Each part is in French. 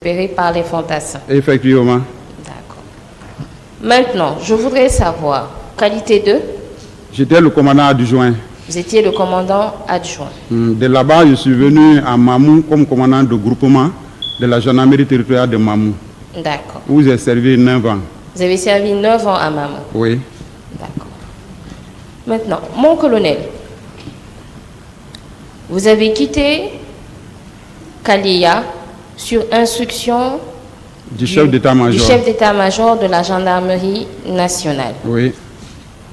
récupérés par les fantassins. Effectivement. D'accord. Maintenant, je voudrais savoir, qualité 2, J'étais le commandant adjoint. vous étiez le commandant adjoint. De là-bas, je suis venu à Mamou comme commandant de groupement de la gendarmerie territoriale de Mamou, D'accord. où j'ai servi 9 ans. Vous avez servi 9 ans à Mamou. Oui. D'accord. Maintenant, mon colonel, vous avez quitté Kaléa sur instruction Du chef d'état-major. Du chef d'état-major de la gendarmerie nationale, Oui.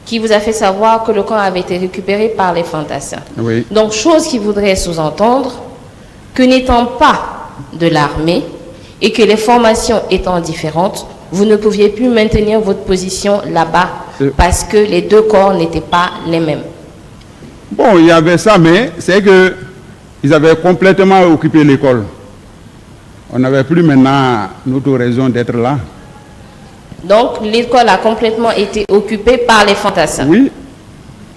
qui vous a fait savoir que le camp avait été récupéré par les fantassins. Oui. Donc, chose qui voudrait sous-entendre que n'étant pas de l'armée et que les formations étant différentes, vous ne pouviez plus maintenir votre position là-bas parce que les deux corps n'étaient pas les mêmes. Bon, il y avait ça, mais c'est que ils avaient complètement occupé l'école. On n'avait plus maintenant notre raison d'être là. Donc, l'école a complètement été occupée par les fantassins. Oui.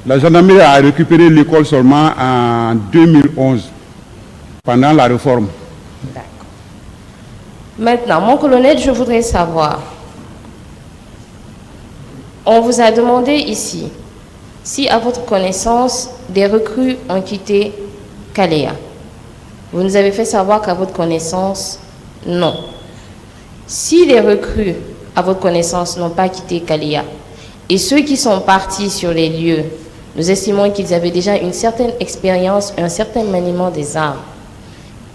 La gendarmerie a récupéré l'école seulement en 2011, pendant la réforme. D'accord. Maintenant, mon colonel, je voudrais savoir, on vous a demandé ici si, à votre connaissance, des recrues ont quitté Kaléa. Vous nous avez fait savoir qu'à votre connaissance, non. Si les recrues, à votre connaissance, n'ont pas quitté Kaléa, et ceux qui sont partis sur les lieux, nous estimons qu'ils avaient déjà une certaine expérience, un certain maniement des armes.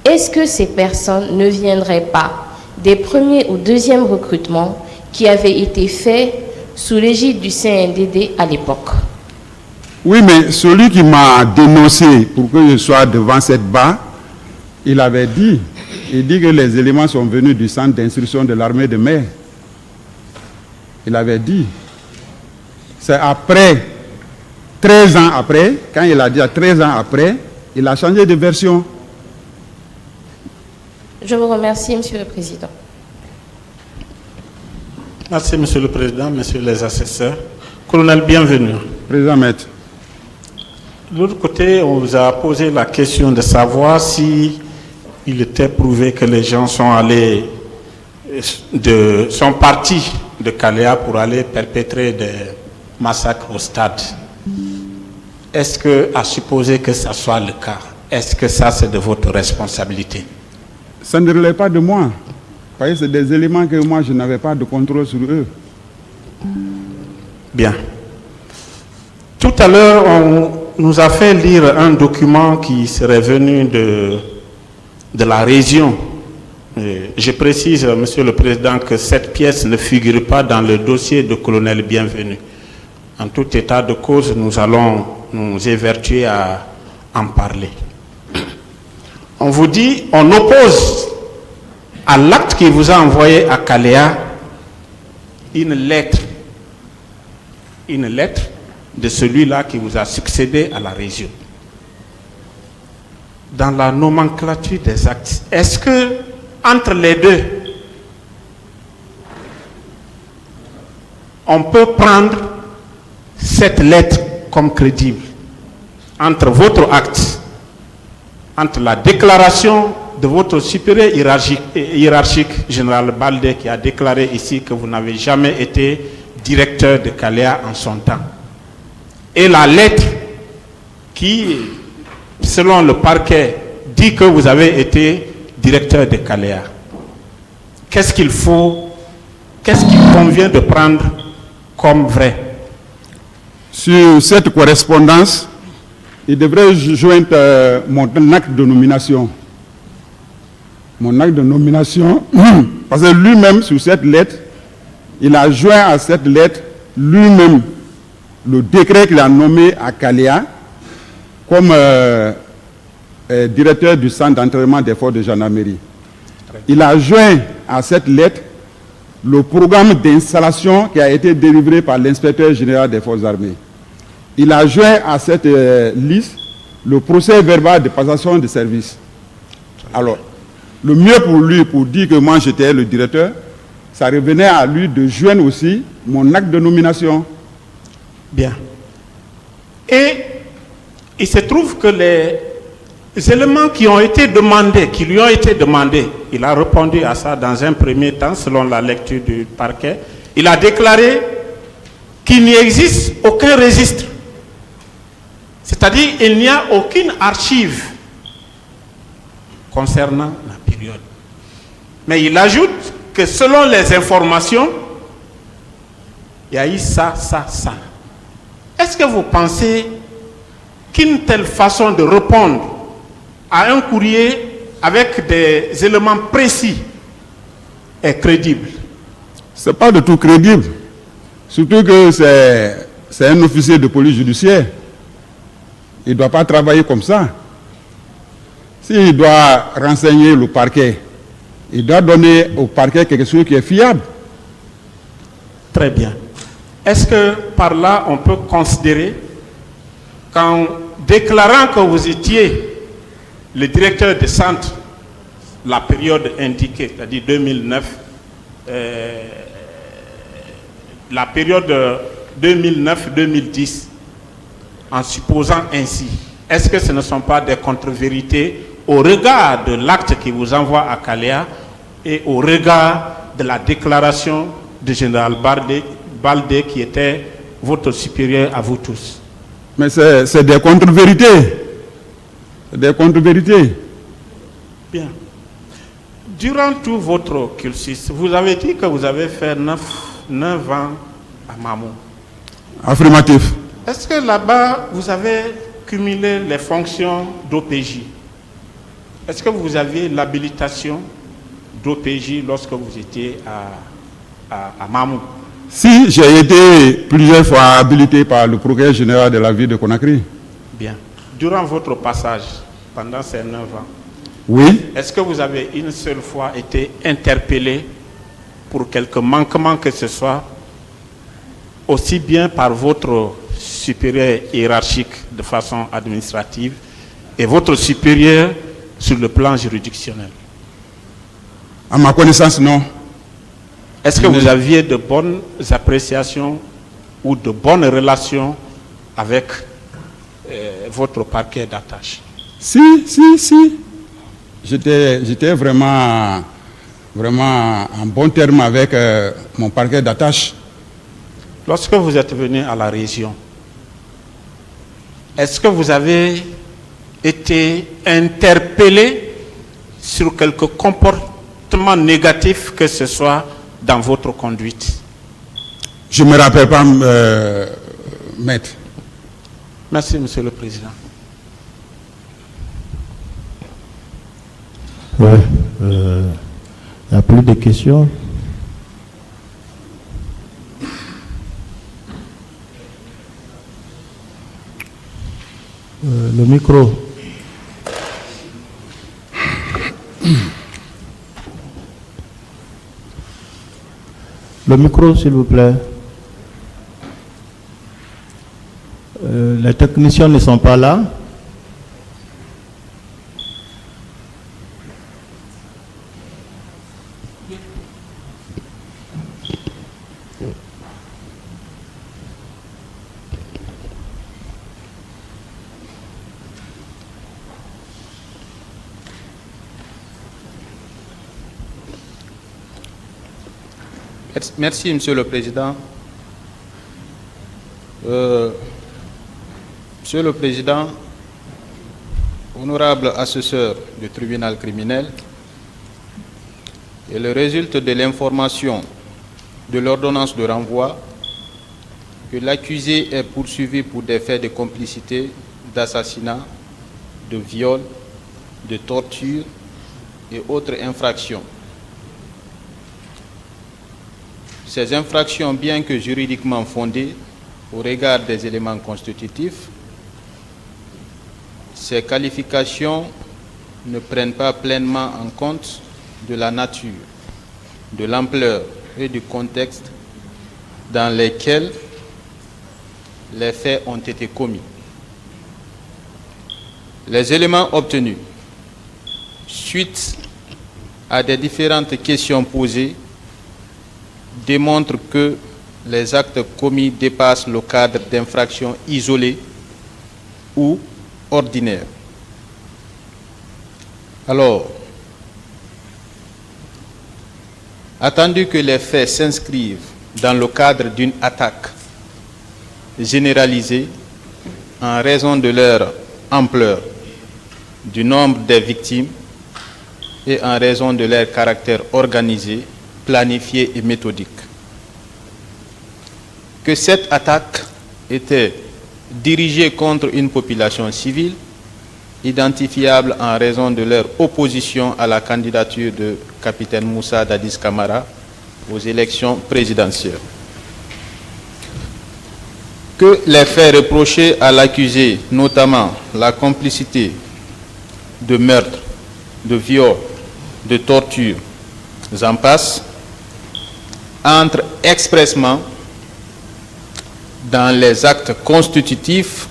Est-ce que ces personnes ne viendraient pas des premiers ou deuxièmes recrutements qui avaient été faits sous l'égide du CNDD à l'époque? Oui, mais celui qui m'a dénoncé pour que je sois devant cette barre, il avait dit, que les éléments sont venus du centre d'instruction de l'armée de mer. Il avait dit. C'est après, 13 ans après, quand il a dit 13 ans après, il a changé de version. Je vous remercie, Monsieur le Président. Merci, Monsieur le Président, Messieurs les assesseurs. Colonel, bienvenue. Président Maître. De l'autre côté, on vous a posé la question de savoir si il était prouvé que les gens sont partis de Kaléa pour aller perpétrer des massacres au stade. Est-ce que, à supposer que ça soit le cas, est-ce que ça c'est de votre responsabilité? Ça ne relève pas de moi. Parce que c'est des éléments que moi je n'avais pas de contrôle sur eux. Bien. Tout à l'heure, on nous a fait lire un document qui serait venu de la région. Je précise, Monsieur le Président, que cette pièce ne figure pas dans le dossier de colonel Bienvenu. En tout état de cause, nous allons nous évertuer à en parler. On vous dit, on oppose à l'acte qui vous a envoyé à Kaléa une lettre de celui-là qui vous a succédé à la région. Dans la nomenclature des actes, est-ce que entre les deux, on peut prendre cette lettre comme crédible entre votre acte, entre la déclaration de votre supérieur hiérarchique, général Baldé, qui a déclaré ici que vous n'avez jamais été directeur de Kaléa en son temps, et la lettre qui, selon le parquet, dit que vous avez été directeur de Kaléa. Qu'est-ce qu'il convient de prendre comme vrai? Sur cette correspondance, il devrait joindre mon acte de nomination. Mon acte de nomination, parce que lui-même, sur cette lettre, il a joint à cette lettre lui-même le décret qu'il a nommé à Kaléa comme directeur du centre d'entraînement des forces de gendarmerie. Il a joint à cette lettre le programme d'installation qui a été délivré par l'inspecteur général des forces armées. Il a joint à cette liste le procès verbal de passation de service. Alors, le mieux pour lui, pour dire que moi j'étais le directeur, ça revenait à lui de joindre aussi mon acte de nomination. Bien. Et il se trouve que éléments qui ont été demandés, qui lui ont été demandés, il a répondu à ça dans un premier temps, selon la lecture du parquet. Il a déclaré qu'il n'y existe aucun registre. C'est-à-dire qu'il n'y a aucune archive concernant la période. Mais il ajoute que selon les informations, il y a eu ça. Est-ce que vous pensez qu'une telle façon de répondre à un courrier avec des éléments précis est crédible? Ce n'est pas du tout crédible. Surtout que c'est un officier de police judiciaire. Il ne doit pas travailler comme ça. S'il doit renseigner le parquet, il doit donner au parquet quelque chose qui est fiable. Très bien. Est-ce que par là, on peut considérer qu'en déclarant que vous étiez le directeur de centre, la période indiquée, c'est-à-dire 2009, la période 2009-2010, en supposant ainsi, est-ce que ce ne sont pas des contre-vérités au regard de l'acte qui vous envoie à Kalea et au regard de la déclaration du général Baldé qui était votre supérieur à vous tous? Mais c'est des contre-vérités. Des contre-vérités. Bien. Durant tout votre cursus, vous avez dit que vous avez fait 9 ans à Mamou. Affirmatif. Est-ce que là-bas, vous avez cumulé les fonctions d'OPJ? Est-ce que vous aviez l'habilitation d'OPJ lorsque vous étiez à Mamou? Si, j'ai été plusieurs fois habilité par le procureur général de la ville de Conakry. Bien. Durant votre passage, pendant ces 9 ans, Oui. est-ce que vous avez une seule fois été interpellé pour quelque manquement que ce soit, aussi bien par votre supérieur hiérarchique de façon administrative et votre supérieur sur le plan juridictionnel? À ma connaissance, non. Est-ce que vous aviez de bonnes appréciations ou de bonnes relations avec votre parquet d'attache? Si. J'étais vraiment en bon terme avec mon parquet d'attache. Lorsque vous êtes venu à la région, est-ce que vous avez été interpellé sur quelque comportement négatif que ce soit dans votre conduite? Je ne me rappelle pas, maître. Merci, Monsieur le Président. Ouais, il n'y a plus de questions. Le micro. Le micro, s'il vous plaît. Les techniciens ne sont pas là. Merci, Monsieur le Président. Monsieur le Président, honorable assesseur du tribunal criminel, il résulte de l'information de l'ordonnance de renvoi que l'accusé est poursuivi pour des faits de complicité, d'assassinat, de viol, de torture et autres infractions. Ces infractions, bien que juridiquement fondées au regard des éléments constitutifs, ces qualifications ne prennent pas pleinement en compte de la nature, de l'ampleur et du contexte dans lesquels les faits ont été commis. Les éléments obtenus suite à des différentes questions posées démontre que les actes commis dépassent le cadre d'infraction isolée ou ordinaire. Alors, attendu que les faits s'inscrivent dans le cadre d'une attaque généralisée en raison de leur ampleur, du nombre des victimes et en raison de leur caractère organisé, planifié et méthodique, que cette attaque était dirigée contre une population civile identifiable en raison de leur opposition à la candidature de capitaine Moussa Dadis Camara aux élections présidentielles. Que les faits reprochés à l'accusé, notamment la complicité de meurtre, de viol, de torture, j'en passe, entrent expressément dans les actes constitutifs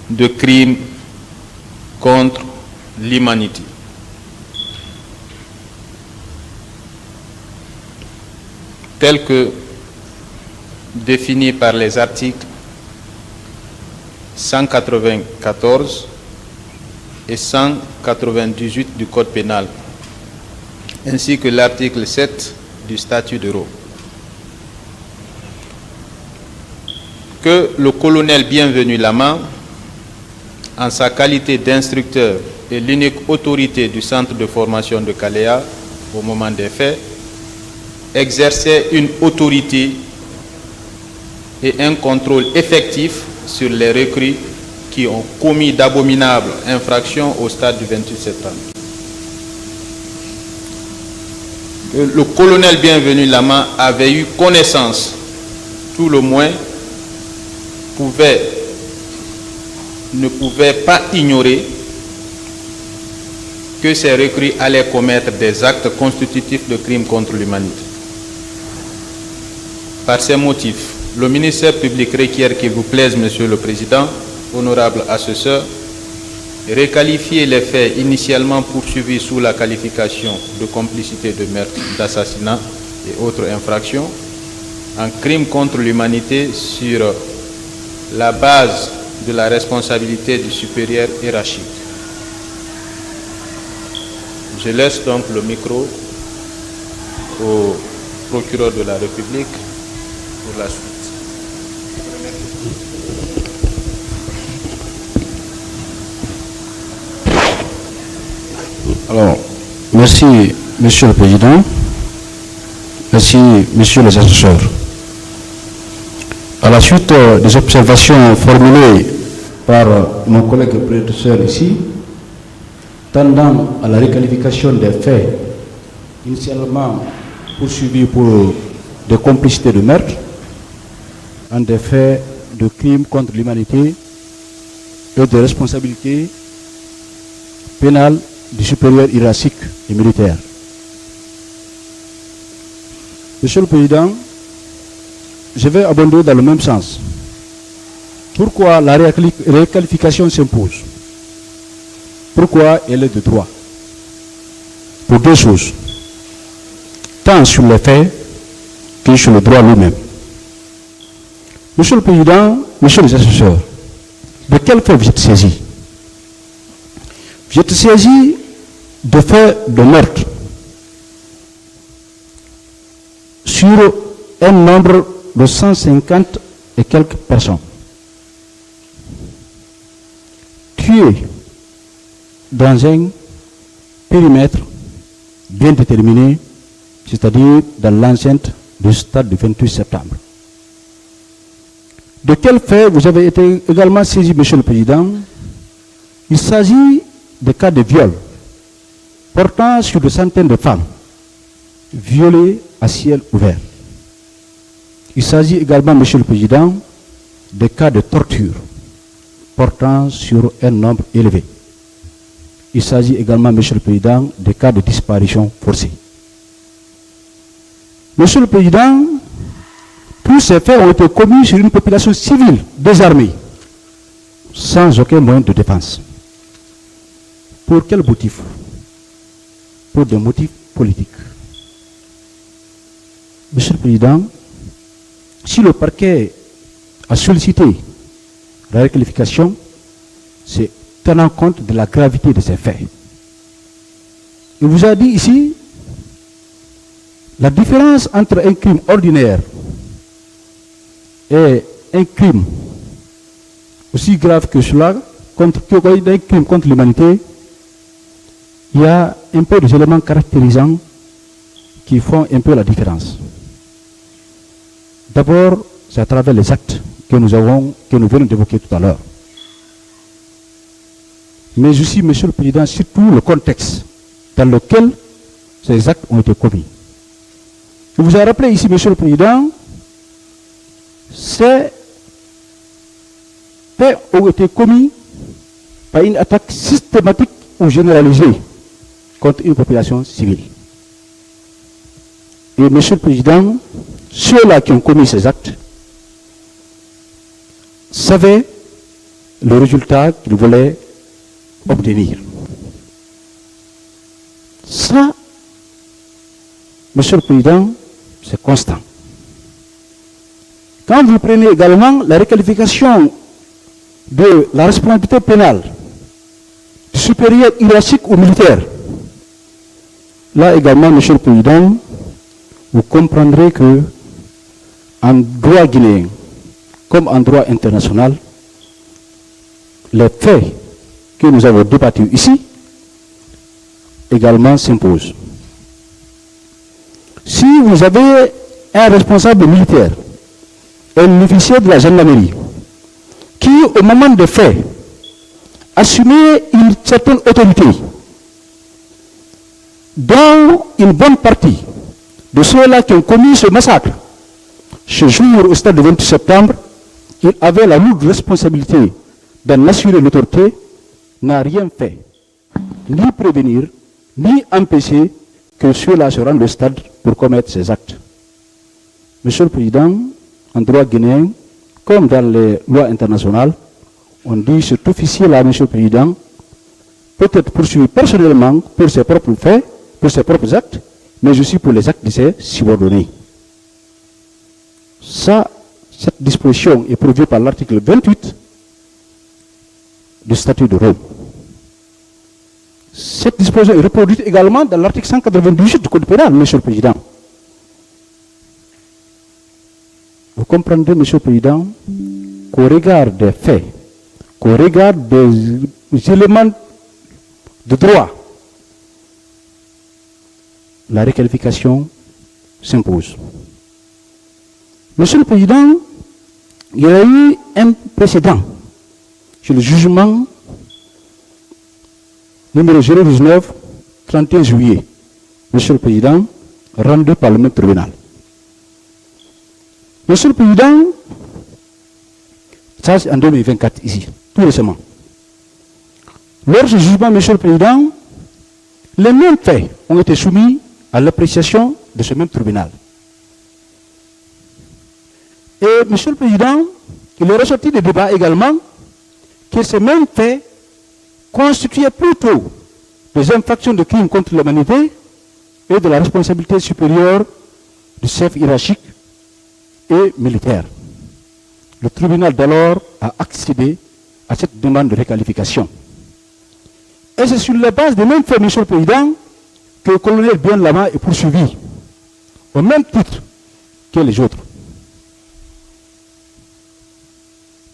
de crimes contre l'humanité. Tels que définis par les articles 194 et 198 du Code pénal, ainsi que l'article 7 du statut de Rome. Que le colonel Bienvenu Lama, en sa qualité d'instructeur et l'unique autorité du centre de formation de Kalea au moment des faits, exerçait une autorité et un contrôle effectif sur les recrues qui ont commis d'abominables infractions au stade du 28 septembre. Le colonel Bienvenu Lama avait eu connaissance, tout le moins, ne pouvait pas ignorer que ces recrues allaient commettre des actes constitutifs de crimes contre l'humanité. Par ces motifs, le ministère public requiert qu'il vous plaise, Monsieur le Président, honorable assesseur, requalifier les faits initialement poursuivis sous la qualification de complicité de meurtre, d'assassinat et autres infractions en crimes contre l'humanité sur la base de la responsabilité du supérieur hiérarchique. Je laisse donc le micro au procureur de la République pour la suite. Alors, merci, Monsieur le Président. Merci, Messieurs les assesseurs. À la suite des observations formulées par mon collègue prédécesseur ici, tendant à la requalification des faits initialement poursuivis pour des complicités de meurtre en des faits de crimes contre l'humanité et de responsabilité pénale du supérieur hiérarchique et militaire. Monsieur le Président, je vais abonder dans le même sens. Pourquoi la requalification s'impose? Pourquoi elle est de droit? Pour deux choses. Tant sur les faits que sur le droit lui-même. Monsieur le Président, Monsieur les assesseurs, de quel fait vous êtes saisi? Vous êtes saisi de faits de meurtre sur un nombre de 150 et quelques personnes. Tuées dans un périmètre bien déterminé, c'est-à-dire dans l'enceinte du stade du 28 septembre. De quel fait vous avez été également saisi, Monsieur le Président? Il s'agit de cas de viol portant sur des centaines de femmes violées à ciel ouvert. Il s'agit également, Monsieur le Président, de cas de torture portant sur un nombre élevé. Il s'agit également, Monsieur le Président, de cas de disparition forcée. Monsieur le Président, tous ces faits ont été commis sur une population civile désarmée, sans aucun moyen de défense. Pour quel motif? Pour des motifs politiques. Monsieur le Président, si le parquet a sollicité la requalification, c'est tenant compte de la gravité de ces faits. il vous a dit ici la différence entre un crime ordinaire et un crime aussi grave que cela, un crime contre l'humanité. Il y a un peu des éléments caractérisants qui font un peu la différence. D'abord, c'est à travers les actes que nous venons d'évoquer tout à l'heure. Mais aussi, Monsieur le Président, surtout le contexte dans lequel ces actes ont été commis. Je vous ai rappelé ici, Monsieur le Président, ces faits ont été commis par une attaque systématique ou généralisée contre une population civile. Et Monsieur le Président, ceux-là qui ont commis ces actes savaient le résultat qu'ils voulaient obtenir. Ça, Monsieur le Président, c'est constant. Quand vous prenez également la requalification de la responsabilité pénale du supérieur hiérarchique ou militaire, là également, Monsieur le Président, vous comprendrez que en droit guinéen, comme en droit international, les faits que nous avons débattus ici également s'imposent. Si vous avez un responsable militaire, un officier de la gendarmerie, qui au moment des faits assumait une certaine autorité, dont une bonne partie de ceux-là qui ont commis ce massacre, ce jour au stade du 28 septembre, il avait la lourde responsabilité d'en assurer l'autorité, n'a rien fait, ni prévenir, ni empêcher que ceux-là se rendent au stade pour commettre ces actes. Monsieur le Président, en droit guinéen, comme dans les lois internationales, on dit cet officier-là, Monsieur le Président, peut être poursuivi personnellement pour ses propres faits, pour ses propres actes, mais aussi pour les actes de ses subordonnés. Ça, cette disposition est prévue par l'article 28 du statut de Rome. Cette disposition est reproduite également dans l'article 198 du Code pénal, Monsieur le Président. Vous comprendrez, Monsieur le Président, qu'au regard des faits, qu'au regard des éléments de droit, la requalification s'impose. Monsieur le Président, il y a eu un précédent sur le jugement numéro 019, 31 juillet, Monsieur le Président, rendu par le même tribunal. Monsieur le Président, ça c'est en 2024 ici, tout récemment. Lors de ce jugement, Monsieur le Président, les mêmes faits ont été soumis à l'appréciation de ce même tribunal. Et Monsieur le Président, il est ressorti des débats également que ces mêmes faits constituaient plutôt des infractions de crimes contre l'humanité et de la responsabilité supérieure du chef hiérarchique et militaire. Le tribunal d'alors a accédé à cette demande de requalification. Et c'est sur la base des mêmes faits, Monsieur le Président, que le colonel Bien Lama est poursuivi, au même titre que les autres.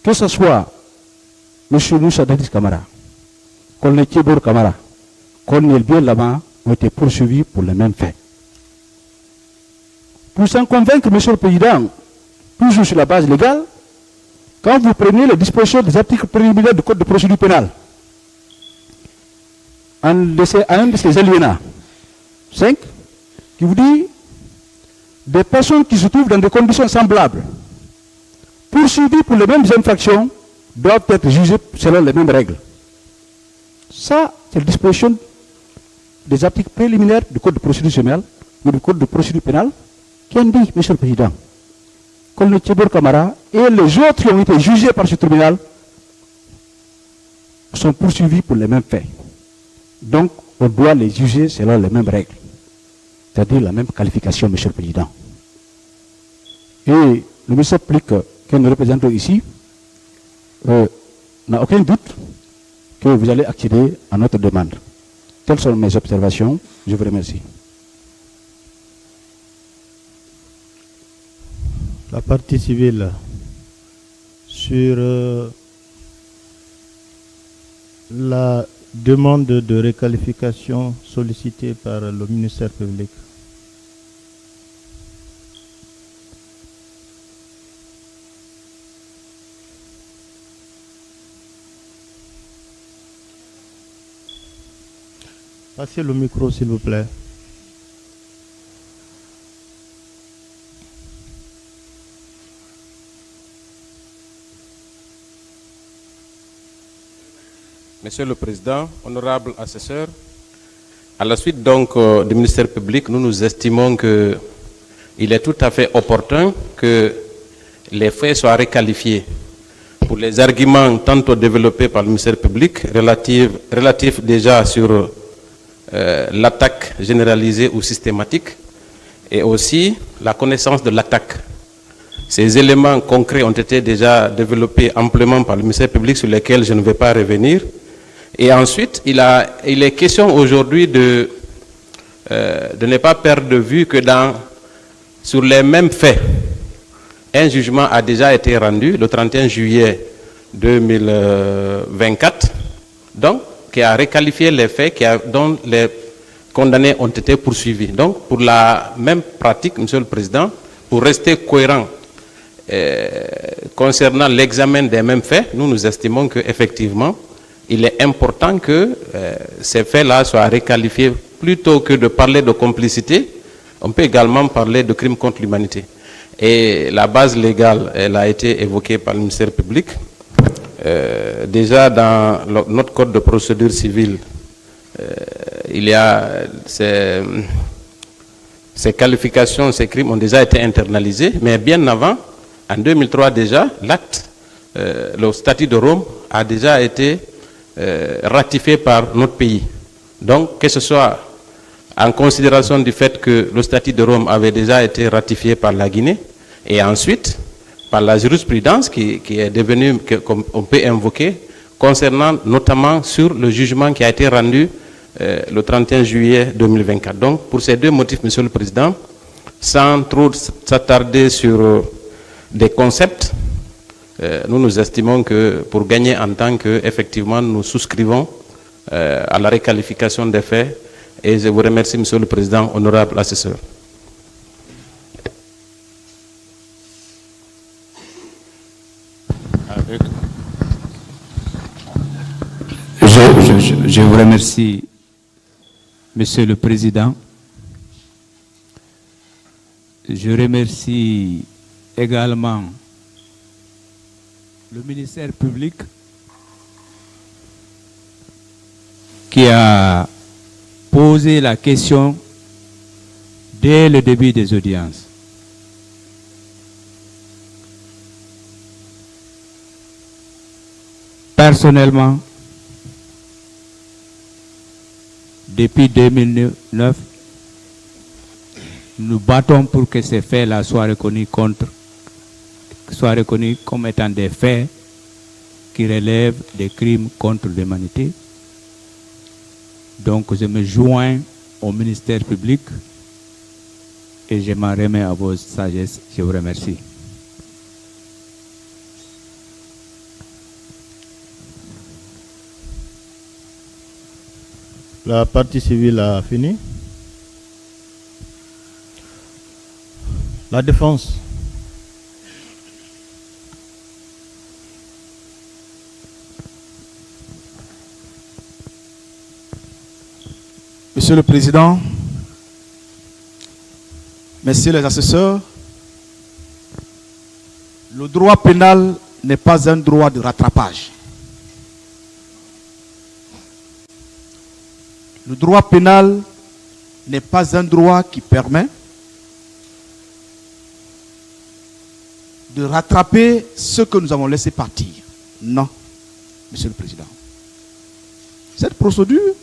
Que ce soit M. Moussa Dadis Kamara, colonel Thiebour Kamara, colonel Bien Lama ont été poursuivis pour les mêmes faits. Pour s'en convaincre, M. le Président, toujours sur la base légale, quand vous prenez les dispositions des articles préliminaires du Code de procédure pénale, un de ces alinéas 5, qui vous dit des personnes qui se trouvent dans des conditions semblables, poursuivies pour les mêmes infractions, doivent être jugées selon les mêmes règles. Ça, c'est la disposition des articles préliminaires du Code de procédure pénale, ou du Code de procédure pénale, qui en dit, Monsieur le Président, comme le Thiebour Kamara et les autres qui ont été jugés par ce tribunal sont poursuivis pour les mêmes faits. Donc, on doit les juger selon les mêmes règles, c'est-à-dire la même qualification, Monsieur le Président. Et le ministre public que nous représentons ici n'a aucun doute que vous allez accéder à notre demande. Telles sont mes observations. Je vous remercie. La partie civile sur la demande de requalification sollicitée par le ministère public. Passez le micro, s'il vous plaît. Monsieur le Président, honorable assesseur, à la suite donc du ministère public, nous estimons qu'il est tout à fait opportun que les faits soient requalifiés pour les arguments tantôt développés par le ministère public relatifs déjà sur l'attaque généralisée ou systématique et aussi la connaissance de l'attaque. Ces éléments concrets ont été déjà développés amplement par le ministère public sur lesquels je ne vais pas revenir. Et ensuite, il est question aujourd'hui de ne pas perdre de vue que sur les mêmes faits, un jugement a déjà été rendu le 31 juillet 2024, donc qui a requalifié les faits dont les condamnés ont été poursuivis. Donc, pour la même pratique, Monsieur le Président, pour rester cohérent concernant l'examen des mêmes faits, nous estimons qu'effectivement, il est important que ces faits-là soient requalifiés. Plutôt que de parler de complicité, on peut également parler de crimes contre l'humanité. Et la base légale, elle a été évoquée par le ministère public. Déjà dans notre code de procédure civile, il y a ces qualifications, ces crimes ont déjà été internalisés, mais bien avant, en 2003 déjà, l'acte, le statut de Rome a déjà été ratifié par notre pays. Donc, que ce soit en considération du fait que le statut de Rome avait déjà été ratifié par la Guinée, et ensuite, par la jurisprudence qui est devenue, qu'on peut invoquer, concernant notamment sur le jugement qui a été rendu le 31 juillet 2024. Donc, pour ces deux motifs, Monsieur le Président, sans trop s'attarder sur des concepts, nous estimons que pour gagner en temps que, effectivement, nous souscrivons à la requalification des faits. Et je vous remercie, Monsieur le Président, honorable assesseur. Je vous remercie, Monsieur le Président. Je remercie également le ministère public qui a posé la question dès le début des audiences. Personnellement, depuis 2009, nous battons pour que ces faits-là soient reconnus comme étant des faits qui relèvent des crimes contre l'humanité. Donc je me joins au ministère public et je m'en remets à vos sagesses. Je vous remercie. La partie civile a fini. La défense. Monsieur le Président, messieurs les assesseurs, le droit pénal n'est pas un droit de rattrapage. Le droit pénal n'est pas un droit qui permet de rattraper ce que nous avons laissé partir. Non, Monsieur le Président. Cette procédure,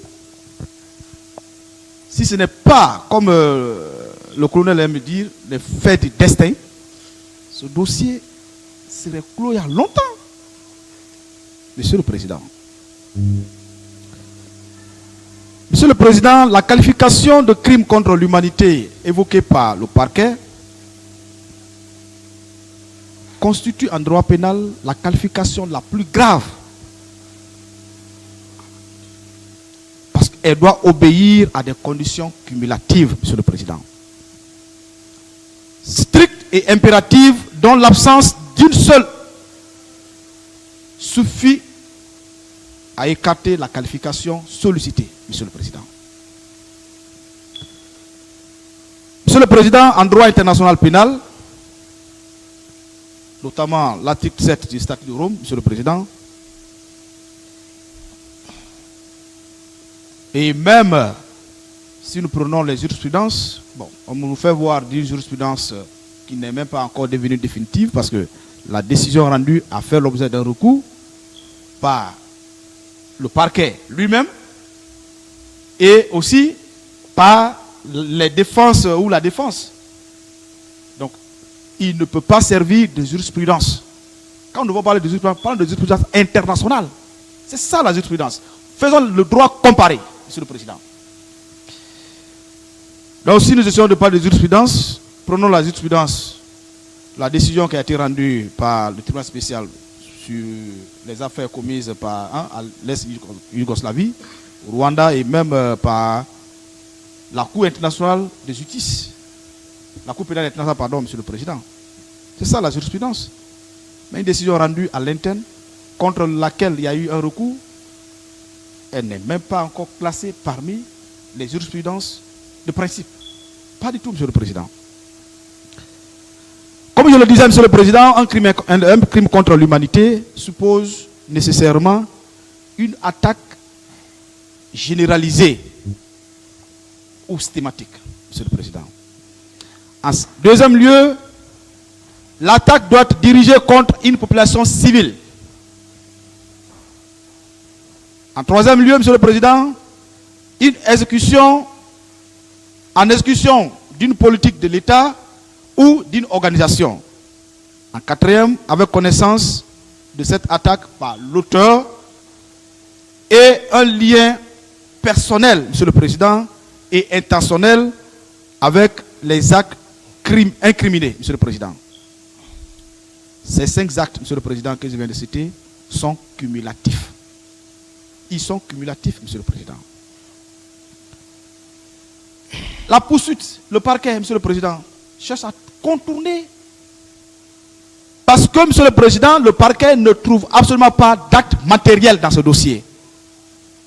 si ce n'est pas, comme le colonel aime dire, les faits du destin, ce dossier serait clos il y a longtemps. Monsieur le Président. Monsieur le Président, la qualification de crime contre l'humanité évoquée par le parquet constitue en droit pénal la qualification la plus grave. Parce qu'elle doit obéir à des conditions cumulatives, Monsieur le Président. Strictes et impératives, dont l'absence d'une seule suffit à écarter la qualification sollicitée, Monsieur le Président. Monsieur le Président, en droit international pénal, notamment l'article 7 du statut de Rome, Monsieur le Président, et même si nous prenons les jurisprudences, bon, on nous fait voir d'une jurisprudence qui n'est même pas encore devenue définitive parce que la décision rendue a fait l'objet d'un recours par le parquet lui-même et aussi par les défenses ou la défense. Donc, il ne peut pas servir de jurisprudence. Quand nous devons parler de jurisprudence, parlons de jurisprudence internationale. C'est ça la jurisprudence. Faisons le droit comparé, Monsieur le Président. Donc, si nous essayons de parler de jurisprudence, prenons la jurisprudence, la décision qui a été rendue par le tribunal spécial sur les affaires commises par à l'Est-Yougoslavie, au Rwanda et même par la Cour internationale de justice. La Cour pénale internationale, pardon, Monsieur le Président. C'est ça la jurisprudence. Mais une décision rendue à l'interne, contre laquelle il y a eu un recours, elle n'est même pas encore classée parmi les jurisprudences de principe. Pas du tout, Monsieur le Président. Comme je le disais, Monsieur le Président, un crime contre l'humanité suppose nécessairement une attaque généralisée ou systématique, Monsieur le Président. En deuxième lieu, l'attaque doit être dirigée contre une population civile. En troisième lieu, Monsieur le Président, une exécution en exécution d'une politique de l'État ou d'une organisation. En quatrième, avec connaissance de cette attaque par l'auteur et un lien personnel, Monsieur le Président, et intentionnel avec les actes incriminés, Monsieur le Président. Ces 5 actes, Monsieur le Président, que je viens de citer, sont cumulatifs. Ils sont cumulatifs, Monsieur le Président. La poursuite, le parquet, Monsieur le Président, cherche à contourner. Parce que, Monsieur le Président, le parquet ne trouve absolument pas d'acte matériel dans ce dossier.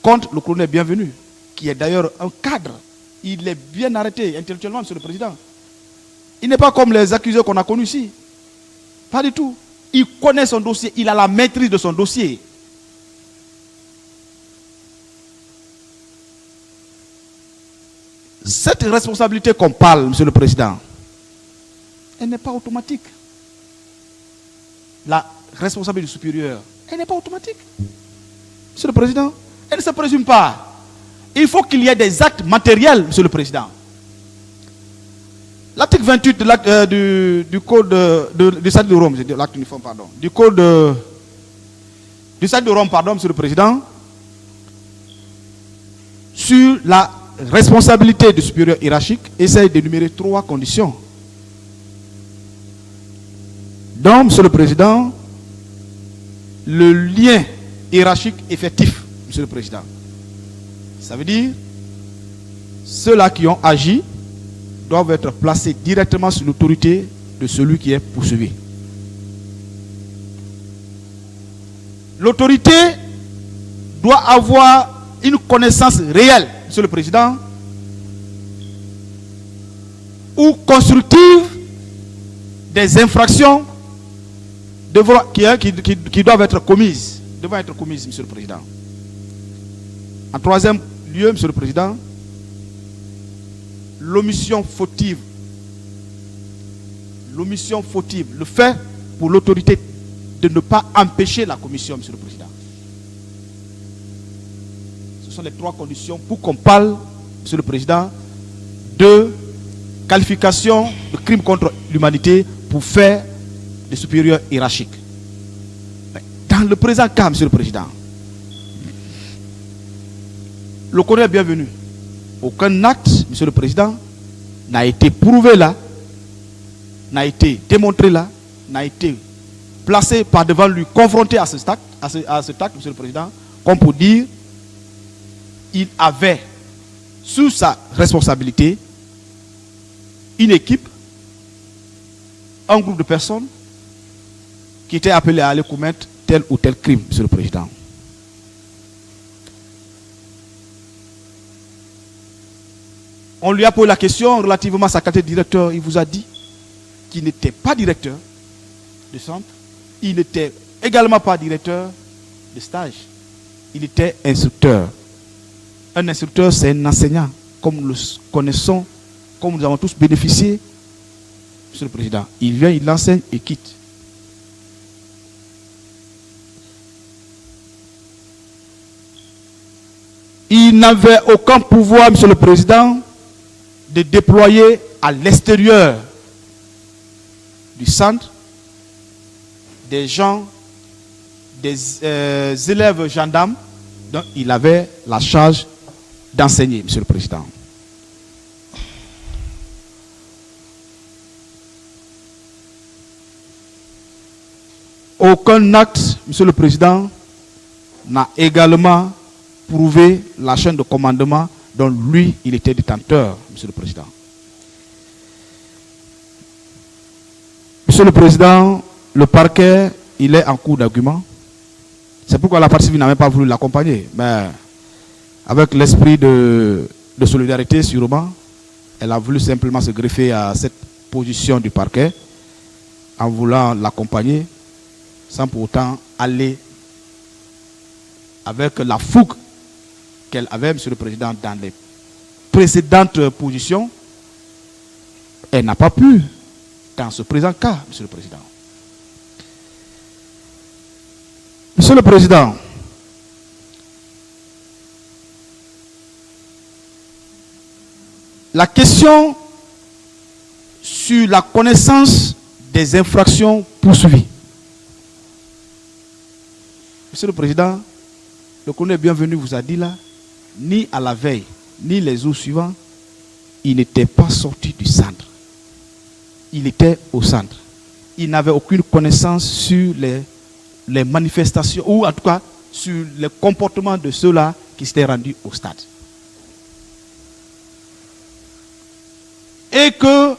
Contre le colonel Bienvenu, qui est d'ailleurs un cadre. Il est bien arrêté intellectuellement, Monsieur le Président. Il n'est pas comme les accusés qu'on a connus ici. Pas du tout. Il connaît son dossier, il a la maîtrise de son dossier. Cette responsabilité qu'on parle, Monsieur le Président, elle n'est pas automatique. La responsabilité du supérieur, elle n'est pas automatique. Monsieur le Président, elle ne se présume pas. Il faut qu'il y ait des actes matériels, Monsieur le Président. L'article 28 de du code du statut de Rome, l'acte uniforme, pardon, du code du statut de Rome, pardon, Monsieur le Président, sur la responsabilité du supérieur hiérarchique, essaye d'énumérer 3 conditions. Donc, Monsieur le Président, le lien hiérarchique effectif, Monsieur le Président. Ça veut dire, ceux-là qui ont agi doivent être placés directement sous l'autorité de celui qui est poursuivi. L'autorité doit avoir une connaissance réelle, Monsieur le Président, ou constructive des infractions qui doivent être commises, Monsieur le Président. En troisième lieu, Monsieur le Président, l'omission fautive, le fait pour l'autorité de ne pas empêcher la commission, Monsieur le Président. Ce sont les 3 conditions pour qu'on parle, Monsieur le Président, de qualification de crime contre l'humanité pour faire des supérieurs hiérarchiques. Dans le présent cas, Monsieur le Président, le colonel Bienvenu aucun acte, Monsieur le Président, n'a été prouvé là, n'a été démontré là, n'a été placé par devant lui, confronté à cet acte, Monsieur le Président, comme pour dire il avait sous sa responsabilité une équipe, un groupe de personnes qui étaient appelées à aller commettre tel ou tel crime, Monsieur le Président. On lui a posé la question relativement à sa qualité de directeur. Il vous a dit qu'il n'était pas directeur de centre. Il n'était également pas directeur de stage. Il était instructeur. Un instructeur, c'est un enseignant, comme nous le connaissons, comme nous avons tous bénéficié, Monsieur le Président. Il vient, il enseigne et quitte. Il n'avait aucun pouvoir, Monsieur le Président, de déployer à l'extérieur du centre des gens, des élèves gendarmes dont il avait la charge d'enseigner, Monsieur le Président. Aucun acte, Monsieur le Président, n'a également prouvé la chaîne de commandement dont lui, il était détenteur, Monsieur le Président. Monsieur le Président, le parquet, il est en cours d'argument. C'est pourquoi la partie civile n'a même pas voulu l'accompagner. Mais avec l'esprit de solidarité, sûrement, elle a voulu simplement se greffer à cette position du parquet en voulant l'accompagner sans pour autant aller avec la fougue qu'elle avait, Monsieur le Président, dans les précédentes positions. Elle n'a pas pu dans ce présent cas, Monsieur le Président. Monsieur le Président, la question sur la connaissance des infractions poursuivies. Monsieur le Président, le colonel Bienvenu vous a dit là, ni à la veille, ni les jours suivants, il n'était pas sorti du centre. Il était au centre. Il n'avait aucune connaissance sur les manifestations, ou en tout cas sur le comportement de ceux-là qui s'étaient rendus au stade. Et que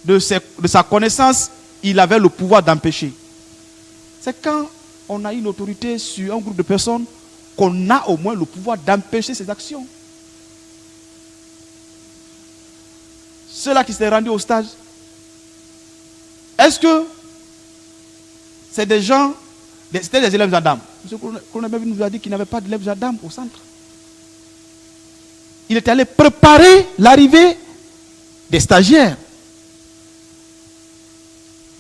de sa connaissance, il avait le pouvoir d'empêcher. C'est quand on a une autorité sur un groupe de personnes qu'on a au moins le pouvoir d'empêcher ces actions. Ceux-là qui s'étaient rendus au stade, est-ce que c'est des gens, c'était des élèves gendarmes? M. Colonel nous a dit qu'il n'avait pas d'élèves gendarmes au centre. Il était allé préparer l'arrivée des stagiaires.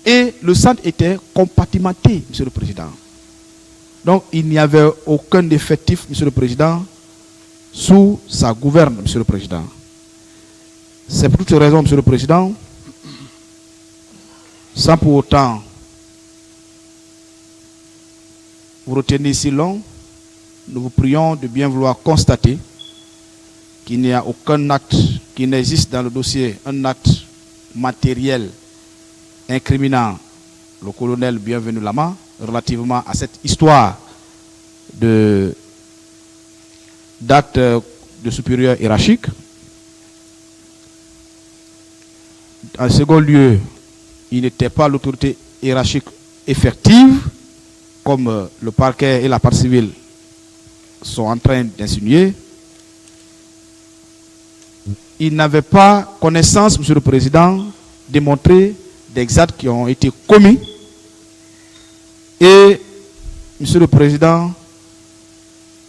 Et le centre était compartimenté, Monsieur le Président. Donc il n'y avait aucun effectif, Monsieur le Président, sous sa gouverne, Monsieur le Président. C'est pour toutes ces raisons, Monsieur le Président, sans pour autant vous retenir si long, nous vous prions de bien vouloir constater qu'il n'y a aucun acte qui n'existe dans le dossier, un acte matériel incriminant le colonel Bienvenu Lama relativement à cette histoire d'acte de supérieur hiérarchique. En second lieu, il n'était pas l'autorité hiérarchique effective, comme le parquet et la partie civile sont en train d'insinuer. Il n'avait pas connaissance, Monsieur le Président, démontrée des actes qui ont été commis. Et, Monsieur le Président,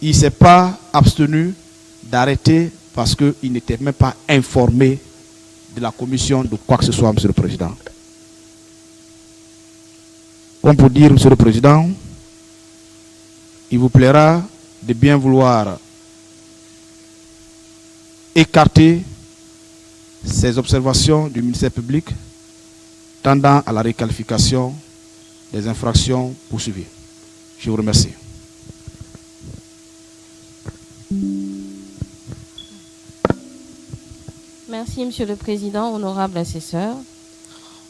il ne s'est pas abstenu d'arrêter parce qu'il n'était même pas informé de la commission de quoi que ce soit, Monsieur le Président. Comme pour dire, Monsieur le Président, il vous plaira de bien vouloir écarter ces observations du ministère public tendant à la requalification des infractions poursuivies. Je vous remercie. Merci, Monsieur le Président, honorable assesseur.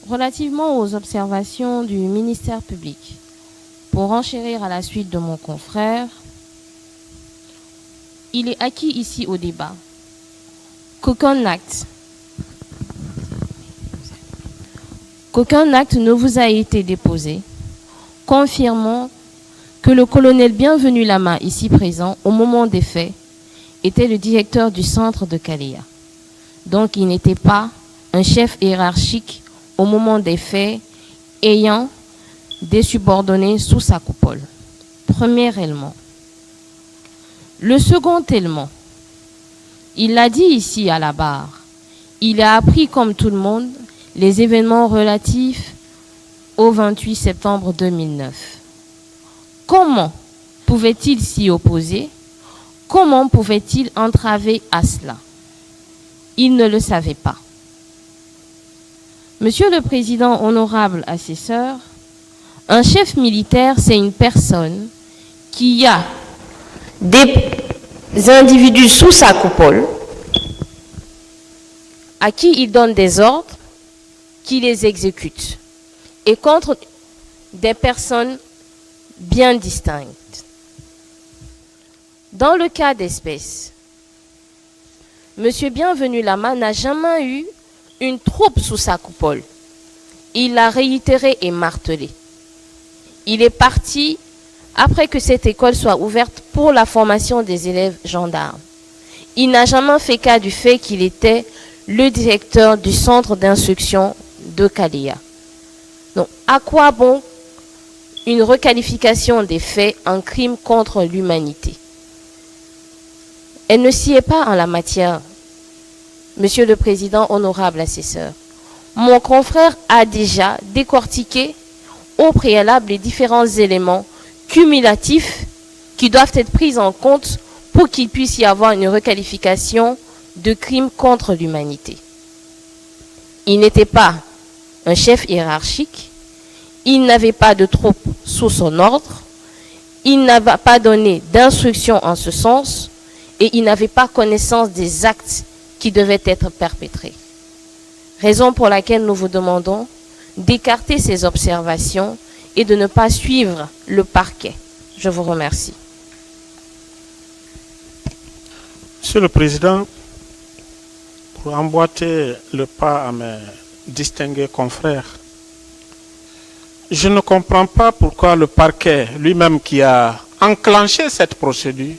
Relativement aux observations du ministère public, pour enchérir à la suite de mon confrère, il est acquis ici au débat qu'aucun acte ne vous a été déposé, confirmant que le colonel Bienvenu Lama, ici présent, au moment des faits, était le directeur du centre de Kalea. Donc, il n'était pas un chef hiérarchique au moment des faits, ayant des subordonnés sous sa coupole. Premier élément. Le second élément, il l'a dit ici à la barre, il a appris comme tout le monde les événements relatifs au 28 septembre 2009. Comment pouvait-il s'y opposer? Comment pouvait-il entraver à cela? Il ne le savait pas. Monsieur le Président, honorable assesseur, un chef militaire, c'est une personne qui a des individus sous sa coupole à qui il donne des ordres, qui les exécute, et contre des personnes bien distinctes. Dans le cas d'espèce, M. Bienvenu Lama n'a jamais eu une troupe sous sa coupole. Il l'a réitéré et martelé. Il est parti après que cette école soit ouverte pour la formation des élèves gendarmes. Il n'a jamais fait cas du fait qu'il était le directeur du centre d'instruction de Kalea. Donc, à quoi bon une requalification des faits en crime contre l'humanité? Elle ne s'y est pas en la matière, Monsieur le Président, honorable assesseur. Mon confrère a déjà décortiqué au préalable les différents éléments cumulatifs qui doivent être pris en compte pour qu'il puisse y avoir une requalification de crime contre l'humanité. Il n'était pas un chef hiérarchique, il n'avait pas de troupes sous son ordre, il n'avait pas donné d'instruction en ce sens et il n'avait pas connaissance des actes qui devaient être perpétrés. Raison pour laquelle nous vous demandons d'écarter ces observations et de ne pas suivre le parquet. Je vous remercie. Monsieur le Président, pour emboîter le pas à mes distingués confrères, je ne comprends pas pourquoi le parquet lui-même qui a enclenché cette procédure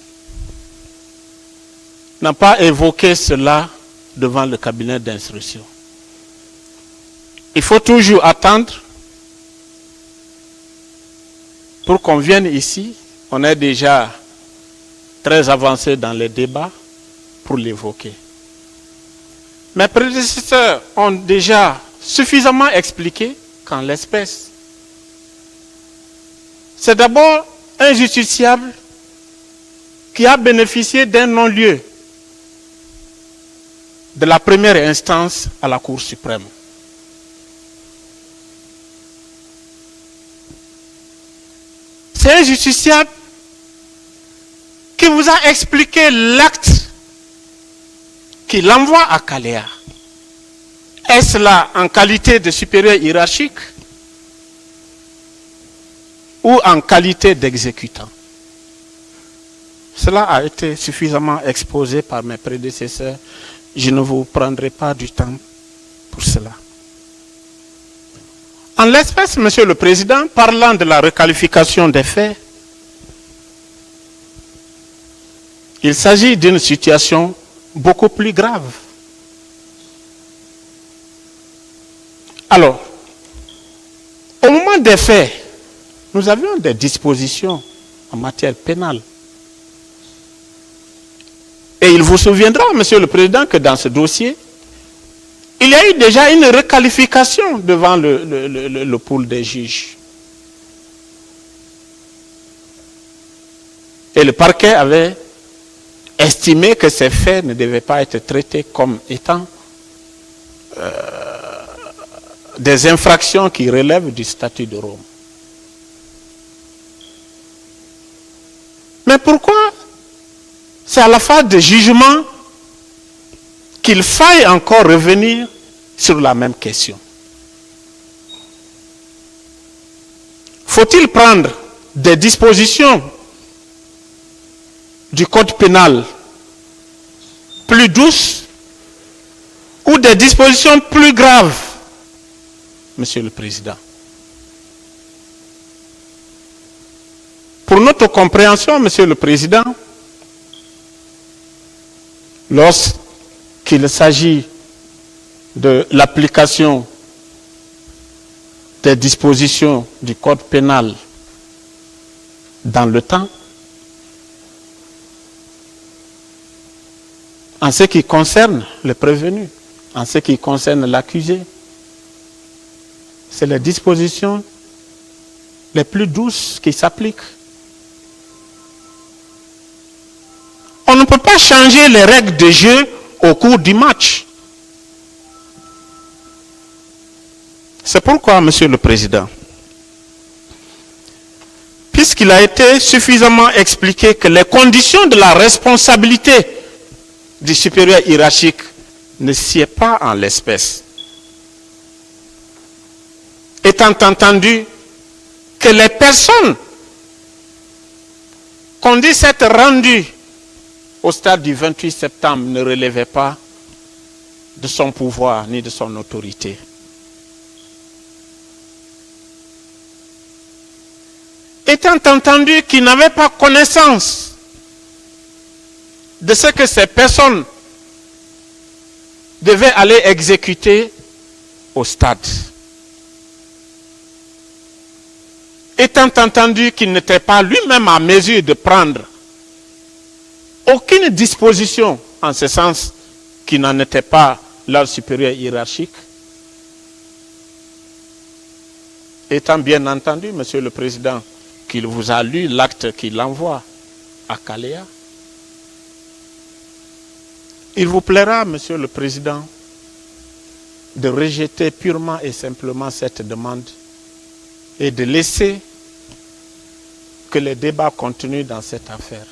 n'a pas évoqué cela devant le cabinet d'instruction. Il faut toujours attendre pour qu'on vienne ici. On est déjà très avancé dans les débats pour l'évoquer. Mes prédécesseurs ont déjà suffisamment expliqué qu'en l'espèce, c'est d'abord un justiciable qui a bénéficié d'un non-lieu de la première instance à la Cour suprême. C'est un justiciable qui vous a expliqué l'acte qui l'envoie à Kalea. Est-ce là en qualité de supérieur hiérarchique ou en qualité d'exécutant? Cela a été suffisamment exposé par mes prédécesseurs. Je ne vous prendrai pas du temps pour cela. En l'espèce, Monsieur le Président, parlant de la requalification des faits, il s'agit d'une situation beaucoup plus grave. Alors, au moment des faits, nous avions des dispositions en matière pénale. Et il vous souviendra, Monsieur le Président, que dans ce dossier, il y a eu déjà une requalification devant le pool des juges. Et le parquet avait estimé que ces faits ne devaient pas être traités comme étant des infractions qui relèvent du statut de Rome. Mais pourquoi c'est à la phase de jugement qu'il faille encore revenir sur la même question. Faut-il prendre des dispositions du code pénal plus douces ou des dispositions plus graves, Monsieur le Président? Pour notre compréhension, Monsieur le Président, lorsqu'il s'agit de l'application des dispositions du code pénal dans le temps, en ce qui concerne le prévenu, en ce qui concerne l'accusé, c'est les dispositions les plus douces qui s'appliquent. On ne peut pas changer les règles de jeu au cours du match. C'est pourquoi, Monsieur le Président, puisqu'il a été suffisamment expliqué que les conditions de la responsabilité du supérieur hiérarchique ne sied pas en l'espèce, étant entendu que les personnes qu'on dit s'être rendues au stade du 28 septembre ne relevaient pas de son pouvoir ni de son autorité. Étant entendu qu'ils n'avaient pas connaissance de ce que ces personnes devaient aller exécuter au stade. Étant entendu qu'il n'était pas lui-même à mesure de prendre aucune disposition en ce sens qui n'en était pas leur supérieur hiérarchique, étant bien entendu, Monsieur le Président, qu'il vous a lu l'acte qu'il envoie à Kalea, il vous plaira, Monsieur le Président, de rejeter purement et simplement cette demande et de laisser que les débats continuent dans cette affaire.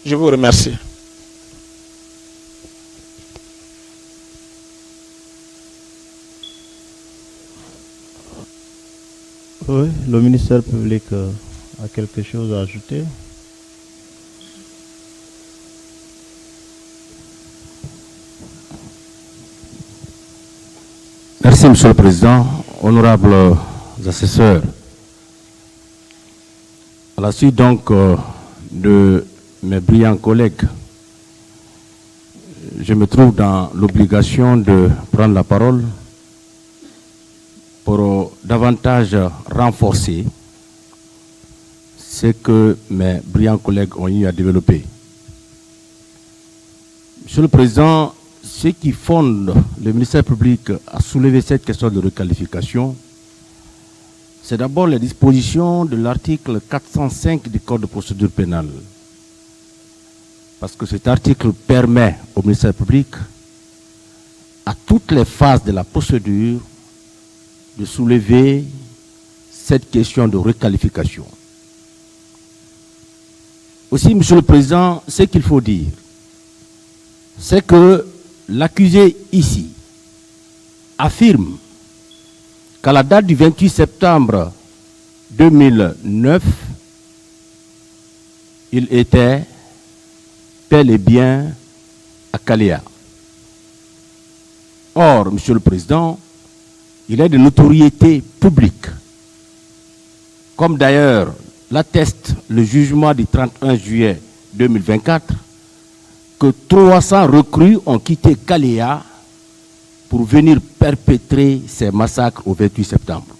Je vous remercie. Oui, le ministère public a quelque chose à ajouter. Merci, Monsieur le Président. Honorables assesseurs, à la suite donc de mes brillants collègues, je me trouve dans l'obligation de prendre la parole pour davantage renforcer ce que mes brillants collègues ont eu à développer. Monsieur le Président, ce qui fonde le ministère public à soulever cette question de requalification, c'est d'abord les dispositions de l'article 405 du Code de procédure pénale. Parce que cet article permet au ministère public, à toutes les phases de la procédure, de soulever cette question de requalification. Aussi, Monsieur le Président, ce qu'il faut dire, c'est que l'accusé ici affirme qu'à la date du 28 septembre 2009, il était bel et bien à Kalea. Or, Monsieur le Président, il est de notoriété publique, comme d'ailleurs l'atteste le jugement du 31 juillet 2024, que 300 recrues ont quitté Kalea pour venir perpétrer ces massacres au 28 septembre.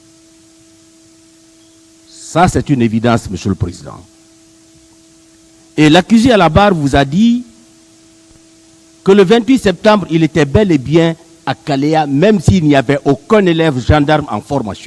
Ça, c'est une évidence, Monsieur le Président. Et l'accusé à la barre vous a dit que le 28 septembre, il était bel et bien à Kalea, même s'il n'y avait aucun élève gendarme en formation.